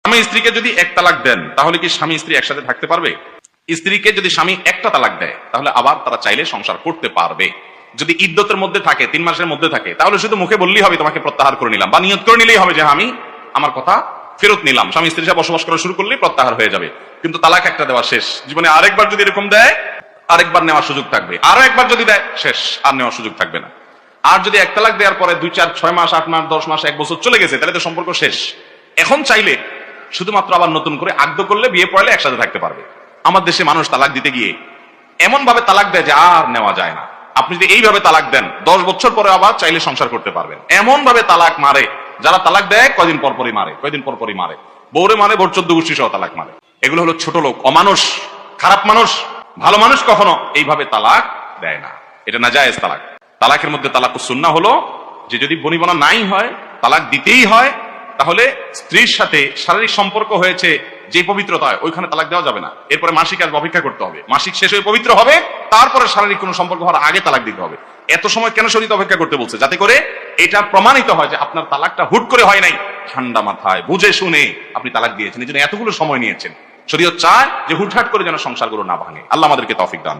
স্বামী স্ত্রীকে যদি এক তালাক দেন তাহলে কি স্বামী স্ত্রী একসাথে থাকতে পারবে? স্ত্রীকে যদি স্বামী একটা তালাক দেয় তাহলে আবার তারা চাইলে সংসার করতে পারবে। যদি ইদ্যতের মধ্যে থাকে, 3 মাসের মধ্যে থাকে, তাহলে শুধু মুখে বললেই হবে তোমাকে প্রত্যাহার করে নিলাম, বা নিয়ত করে নিলেই হবে যে আমি আমার কথা ফেরত নিলাম। স্বামী স্ত্রীর সাথে বসবাস করা শুরু করলেই প্রত্যাহার হয়ে যাবে। কিন্তু তালাক একটা দেওয়া শেষ। জীবনে আরেকবার যদি এরকম দেয়, আরেকবার নেওয়ার সুযোগ থাকবে, আরো একবার যদি দেয় শেষ, আর নেওয়ার সুযোগ থাকবে না। আর যদি এক তালাক দেওয়ার পরে 2, 4, 6 মাস, 8 মাস, 10 মাস, 1 বছর চলে গেছে, তাহলে তো সম্পর্ক শেষ। এখন চাইলে শুধুমাত্র আবার নতুন করে আগ্রহ করলে, বিয়ে পড়লে একসাথে থাকতে পারবে। আমার দেশে মানুষ তালাক দিতে গিয়ে এমন ভাবে তালাক দেয় যে আর নেওয়া যায় না। আপনি যদি এইভাবে তালাক দেন 10 বছর পরে আবার চাইলে সংসার করতে পারবেন। এমন ভাবে তালাক মারে, যারা তালাক দেয় কয়দিন পরপরই মারে, বউরে মারে, ভোর 14 গোষ্ঠী সহ তালাক মারে। এগুলো হলো ছোট লোক, অমানুষ, খারাপ মানুষ। ভালো মানুষ কখনো এইভাবে তালাক দেয় না। এটা নাজায়েজ তালাক। তালাকের মধ্যে তালাকুস সুন্নাহ হলো যে যদি বনিবনা নাই হয়, তালাক দিতেই হয়, তাহলে স্ত্রীর সাথে শারীরিক সম্পর্ক হয়েছে যে পবিত্রতা হয়, ওইখানে তালাক দেওয়া যাবে না। এরপরে মাসিক আসবে, অপেক্ষা করতে হবে, মাসিক শেষ হয়ে পবিত্র হবে, তারপরে শারীরিক কোনো সম্পর্ক হওয়ার আগে তালাক দিতে হবে। এত সময় কেন শরীয়ত অপেক্ষা করতে বলছে? যাতে করে এটা প্রমাণিত হয় যে আপনার তালাকটা হুট করে হয় নাই, ঠান্ডা মাথায় বুঝে শুনে আপনি তালাক দিয়েছেন, এই জন্য এতগুলো সময় নিয়েছেন। শরীয়ত চায় যে হুটহাট করে যেন সংসারগুলো না ভাঙে। আল্লাহ আমাদেরকে তৌফিক দান।